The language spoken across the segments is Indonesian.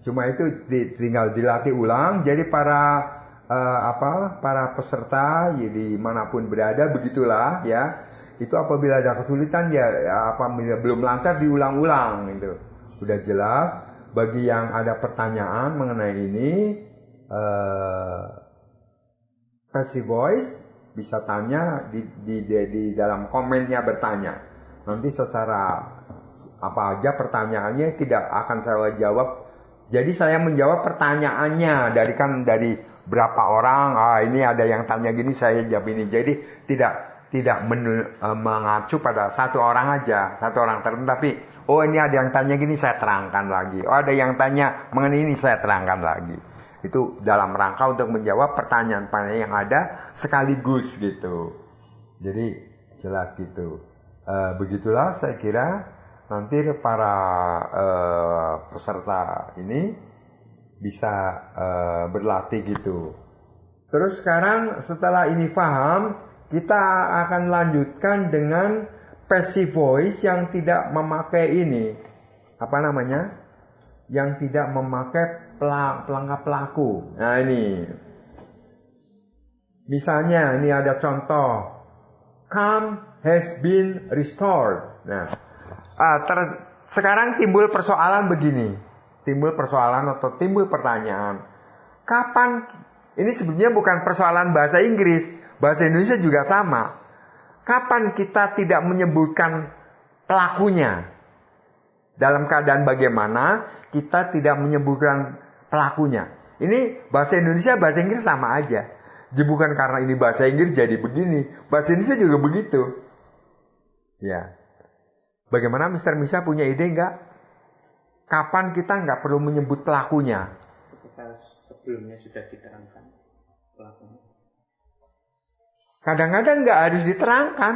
Cuma itu tinggal dilatih ulang. Jadi para para peserta ya, dimanapun berada begitulah ya. Itu apabila ada kesulitan ya apabila belum lancar diulang-ulang itu. Sudah jelas. Bagi yang ada pertanyaan mengenai ini, Passive Voice bisa tanya di dalam komennya bertanya. Nanti secara apa aja pertanyaannya tidak akan saya jawab. Jadi saya menjawab pertanyaannya dari berapa orang. Ini ada yang tanya gini saya jawab ini. Jadi tidak mengacu pada satu orang aja, satu orang tertentu. Tapi ini ada yang tanya gini saya terangkan lagi. Ada yang tanya mengenai ini saya terangkan lagi. Itu dalam rangka untuk menjawab pertanyaan-pertanyaan yang ada sekaligus gitu. Jadi jelas gitu. Begitulah saya kira nanti para peserta ini bisa berlatih gitu. Terus sekarang setelah ini paham, kita akan lanjutkan dengan passive voice yang tidak memakai ini. Apa namanya? Yang tidak memakai pelangkah pelaku. Nah ini. Misalnya ini ada contoh. Calm has been restored. Nah, sekarang timbul persoalan begini. Timbul persoalan atau timbul pertanyaan. Kapan? Ini sebenarnya bukan persoalan bahasa Inggris. Bahasa Indonesia juga sama. Kapan kita tidak menyebutkan pelakunya? Dalam keadaan bagaimana kita tidak menyebutkan pelakunya? Ini bahasa Indonesia, bahasa Inggris sama aja. Jadi bukan karena ini bahasa Inggris jadi begini. Bahasa Indonesia juga begitu. Ya. Bagaimana Mr. Misa punya ide enggak? Kapan kita nggak perlu menyebut pelakunya? Ketika sebelumnya sudah diterangkan pelakunya. Kadang-kadang nggak harus diterangkan.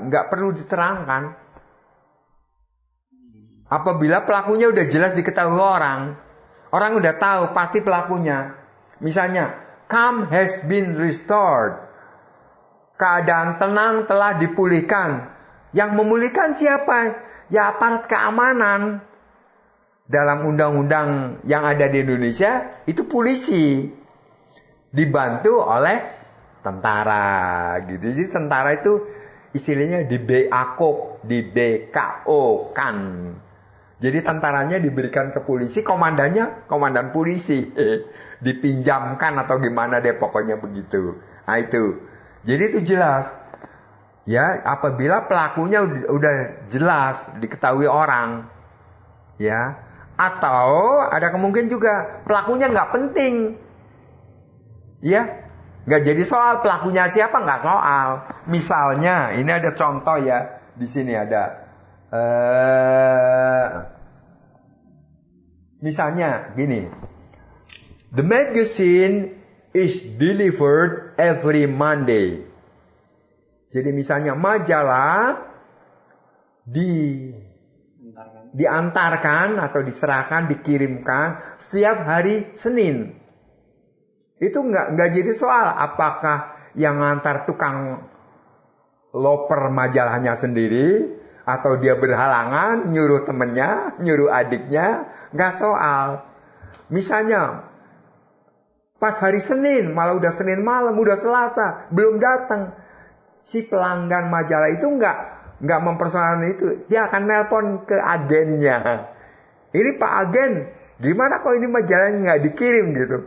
Nggak perlu diterangkan. Apabila pelakunya udah jelas diketahui orang udah tahu pasti pelakunya. Misalnya, calm has been restored. Keadaan tenang telah dipulihkan. Yang memulihkan siapa? Ya aparat keamanan. Dalam undang-undang yang ada di Indonesia itu polisi dibantu oleh tentara gitu. Jadi tentara itu istilahnya di BKO kan. Jadi tentaranya diberikan ke polisi, komandannya komandan polisi. Dipinjamkan atau gimana deh pokoknya begitu. Nah itu. Jadi itu jelas. Ya, apabila pelakunya udah jelas diketahui orang. Ya. Atau ada kemungkinan juga pelakunya nggak penting. Ya. Nggak jadi soal pelakunya siapa, nggak soal. Misalnya, ini ada contoh ya. Di sini ada. Misalnya gini. The magazine is delivered every Monday. Jadi misalnya majalah diantarkan atau diserahkan, dikirimkan setiap hari Senin. Itu nggak jadi soal apakah yang ngantar tukang loper majalahnya sendiri atau dia berhalangan nyuruh temennya, nyuruh adiknya, nggak soal. Misalnya pas hari Senin, malah udah Senin malam, udah Selasa, belum datang. Si pelanggan majalah itu nggak mempersoalkan itu. Dia akan nelpon ke agennya. Ini Pak Agen, gimana kalau ini majalahnya nggak dikirim gitu?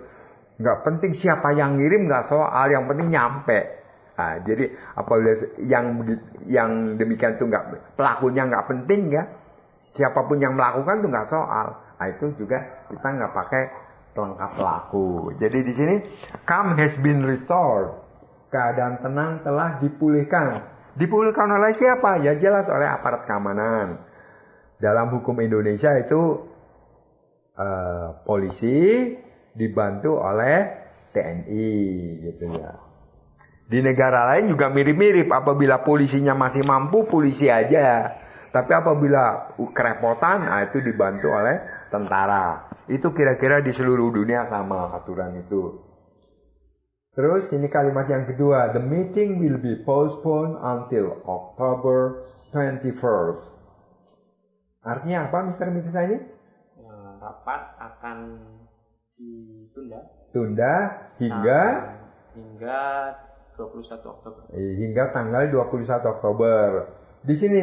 Nggak penting siapa yang ngirim, nggak soal. Yang penting nyampe. Nah, jadi apabila yang demikian itu pelakunya nggak penting ya. Siapapun yang melakukan itu nggak soal. Nah, itu juga kita nggak pakai pelengkap pelaku. Jadi di sini calm has been restored. Keadaan tenang telah dipulihkan. Dipulihkan oleh siapa? Ya jelas oleh aparat keamanan. Dalam hukum Indonesia itu polisi dibantu oleh TNI gitu ya. Di negara lain juga mirip-mirip. Apabila polisinya masih mampu, polisi aja. Tapi apabila kerepotan, itu dibantu oleh tentara. Itu kira-kira di seluruh dunia sama aturan itu. Terus ini kalimat yang kedua. The meeting will be postponed until October 21st. Artinya apa Mr. Mitisa ini? rapat akan ditunda hingga 21 Oktober. Hingga tanggal 21 Oktober. Di sini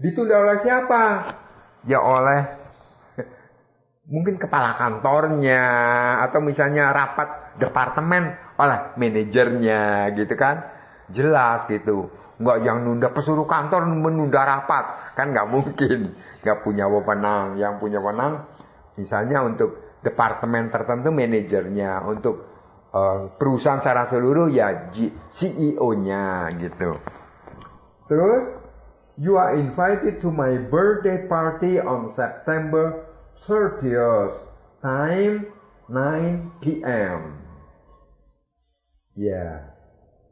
ditunda oleh siapa? Ya oleh mungkin kepala kantornya atau misalnya rapat departemen oleh manajernya gitu kan. Jelas gitu. Nggak yang nunda, pesuruh kantor menunda rapat. Kan nggak mungkin. Nggak punya wewenang. Yang punya wewenang misalnya untuk departemen tertentu manajernya. Untuk perusahaan secara seluruh ya CEO-nya gitu. Terus, you are invited to my birthday party on September 30th, time 9 p.m. Ya,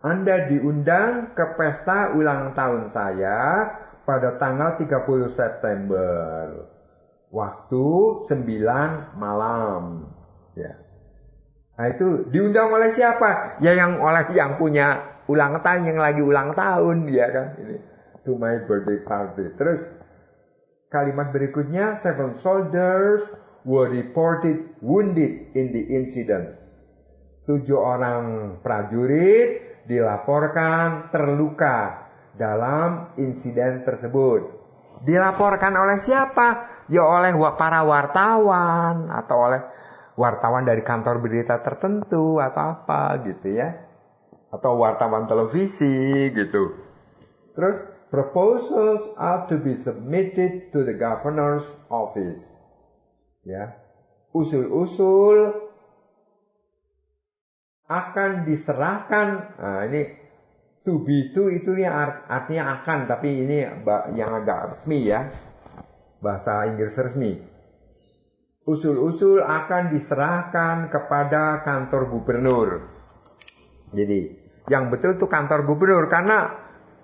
Anda diundang ke pesta ulang tahun saya pada tanggal 30 September. Waktu 9 malam. Ya. Nah itu diundang oleh siapa? Ya oleh yang punya ulang tahun, yang lagi ulang tahun, ya kan? Ini to my birthday party. Terus kalimat berikutnya, 7 soldiers were reported wounded in the incident. 7 orang prajurit dilaporkan terluka dalam insiden tersebut. Dilaporkan oleh siapa? Ya oleh para wartawan atau oleh wartawan dari kantor berita tertentu atau apa gitu ya. Atau wartawan televisi gitu. Terus proposals are to be submitted to the governor's office. Ya. Usul-usul akan diserahkan. Nah, ini to be to itu artinya akan, tapi ini yang agak resmi ya. Bahasa Inggris resmi. Usul-usul akan diserahkan kepada kantor gubernur. Jadi, yang betul itu kantor gubernur. Karena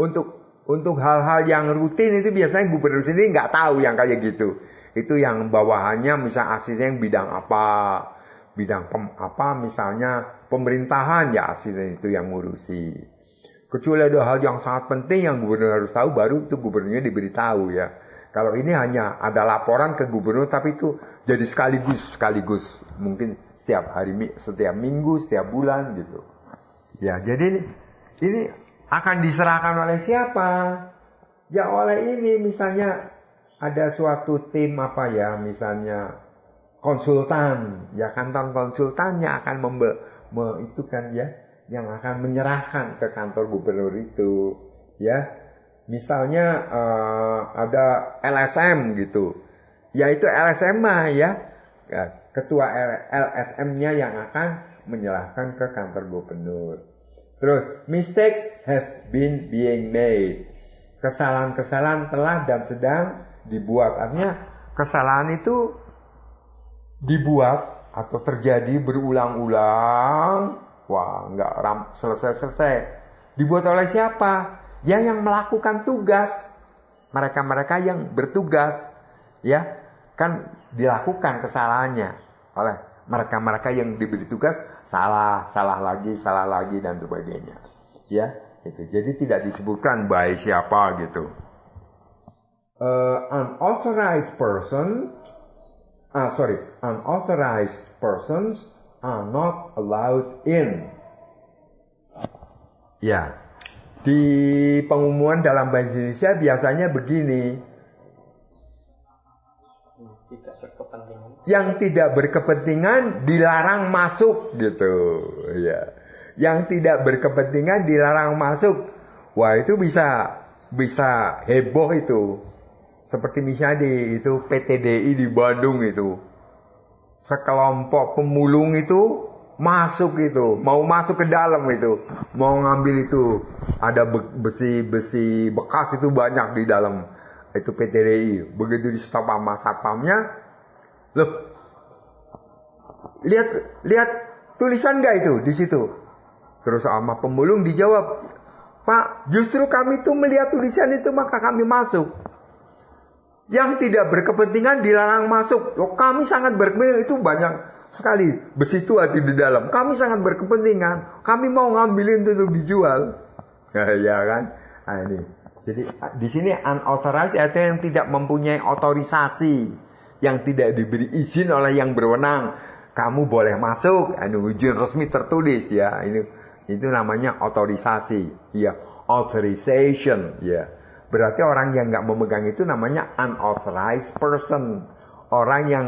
untuk hal-hal yang rutin itu biasanya gubernur sendiri nggak tahu yang kayak gitu. Itu yang bawahannya misalnya aslinya yang bidang apa. Bidang misalnya pemerintahan ya aslinya itu yang ngurusi. Kecuali ada hal yang sangat penting yang gubernur harus tahu, baru itu gubernurnya diberitahu ya. Kalau ini hanya ada laporan ke gubernur, tapi itu jadi sekaligus. Mungkin setiap hari, setiap minggu, setiap bulan gitu. Ya, jadi ini akan diserahkan oleh siapa? Ya oleh ini, misalnya ada suatu tim misalnya konsultan. Ya kantor konsultannya akan itu kan ya, yang akan menyerahkan ke kantor gubernur itu. Ya. Misalnya ada LSM gitu. Ya itu LSM ya. Ketua LSM-nya yang akan menyerahkan ke kantor gubernur. Terus, mistakes have been being made. Kesalahan-kesalahan telah dan sedang dibuat. Artinya kesalahan itu dibuat atau terjadi berulang-ulang. Wah, nggak selesai-selesai. Dibuat oleh siapa? Ya yang melakukan tugas, mereka-mereka yang bertugas, ya kan dilakukan kesalahannya oleh mereka-mereka yang diberi tugas, salah lagi dan sebagainya, ya itu. Jadi tidak disebutkan by siapa gitu. Unauthorized persons are not allowed in. Ya. Di pengumuman dalam bahasa Indonesia biasanya begini. Yang tidak berkepentingan dilarang masuk gitu, ya. Yang tidak berkepentingan dilarang masuk. Wah, itu bisa heboh itu. Seperti misalnya itu PTDI di Bandung itu. Sekelompok pemulung itu masuk itu, mau masuk ke dalam itu, mau ngambil itu, ada besi bekas itu banyak di dalam itu PTDI. Begitu di stop sama satpamnya, loh, lihat tulisan nggak itu di situ? Terus sama pemulung dijawab, Pak, justru kami tuh melihat tulisan itu maka kami masuk. Yang tidak berkepentingan dilarang masuk. Loh, kami sangat berkepentingan, itu banyak sekali besi itu ada di dalam. Kami sangat berkepentingan. Kami mau ngambilin itu untuk dijual. Ya kan? Nah, ini. Jadi di sini unauthorized artinya yang tidak mempunyai otorisasi. yang tidak diberi izin oleh yang berwenang. Kamu boleh masuk, izin resmi tertulis ya. Itu namanya otorisasi, ya, authorization, ya. Berarti orang yang nggak memegang itu namanya unauthorized person, orang yang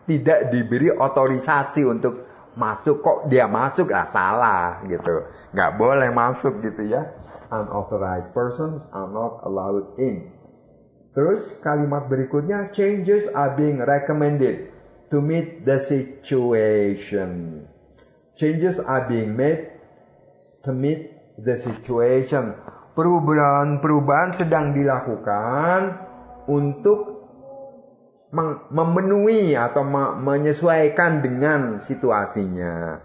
tidak diberi otorisasi untuk masuk. Kok dia masuk lah, salah gitu, nggak boleh masuk gitu ya. Unauthorized persons are not allowed in. Terus kalimat berikutnya, changes are being recommended to meet the situation. Changes are being made to meet the situation. Perubahan-perubahan sedang dilakukan untuk memenuhi atau menyesuaikan dengan situasinya.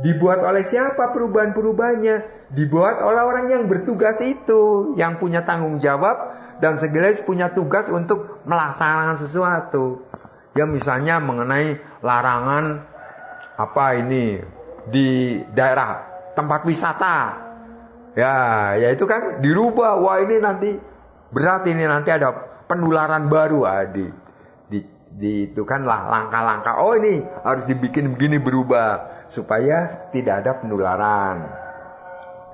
Dibuat oleh siapa perubahan-perubahannya? Dibuat oleh orang yang bertugas itu, yang punya tanggung jawab dan sekaligus punya tugas untuk melaksanakan sesuatu. Ya misalnya mengenai larangan di daerah tempat wisata. Ya itu kan dirubah. Wah ini nanti berat, ini nanti ada penularan baru. Itu kan lah langkah-langkah. Oh ini harus dibikin begini, berubah supaya tidak ada penularan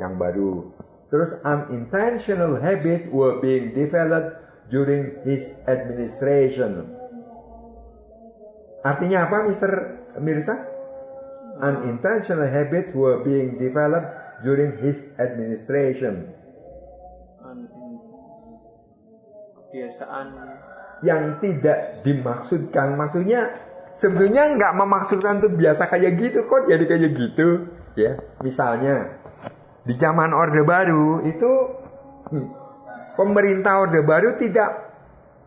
yang baru. Terus unintentional habit were being developed during his administration. Artinya apa, Mr. Mirza? Unintentional habits were being developed during his administration. Kebiasaan yang tidak dimaksudkan, maksudnya sebenarnya nggak memaksudkan untuk biasa kayak gitu, kok jadi kayak gitu ya. Misalnya di zaman Orde Baru itu pemerintah Orde Baru tidak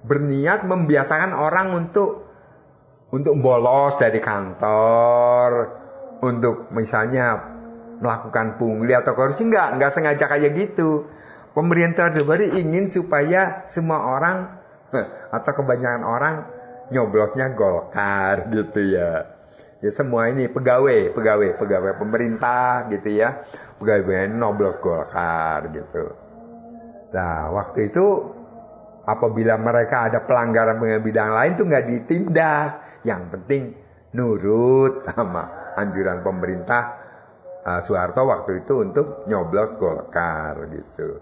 berniat membiasakan orang untuk bolos dari kantor, untuk misalnya melakukan pungli atau korupsi, nggak sengaja kayak gitu. Pemerintah Orde Baru ingin supaya semua orang atau kebanyakan orang nyoblosnya Golkar gitu ya. Ya semua ini pegawai pemerintah gitu ya, pegawai nyoblos Golkar gitu. Nah waktu itu apabila mereka ada pelanggaran bidang lain tuh nggak ditindak, yang penting nurut sama anjuran pemerintah Soeharto waktu itu untuk nyoblos Golkar gitu.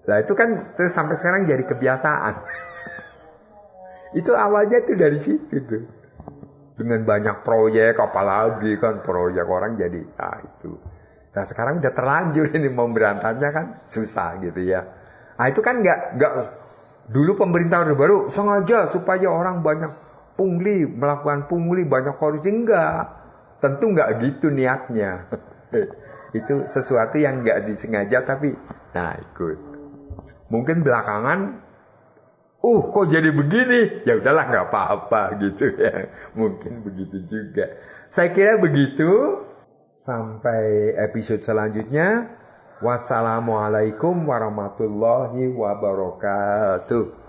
Nah itu kan terus sampai sekarang jadi kebiasaan. Itu awalnya tuh dari situ tuh. Dengan banyak proyek, apalagi kan proyek orang jadi itu. Nah sekarang udah terlanjur ini, mau berantasnya kan susah gitu ya. Nah itu kan nggak dulu pemerintah Orde Baru sengaja supaya orang banyak pungli, melakukan pungli, banyak korupsi, enggak. Tentu nggak gitu niatnya. Itu sesuatu yang nggak disengaja tapi ikut. Mungkin belakangan kok jadi begini? Ya udahlah nggak apa-apa gitu ya. Mungkin begitu juga. Saya kira begitu. Sampai episode selanjutnya. Wassalamualaikum warahmatullahi wabarakatuh.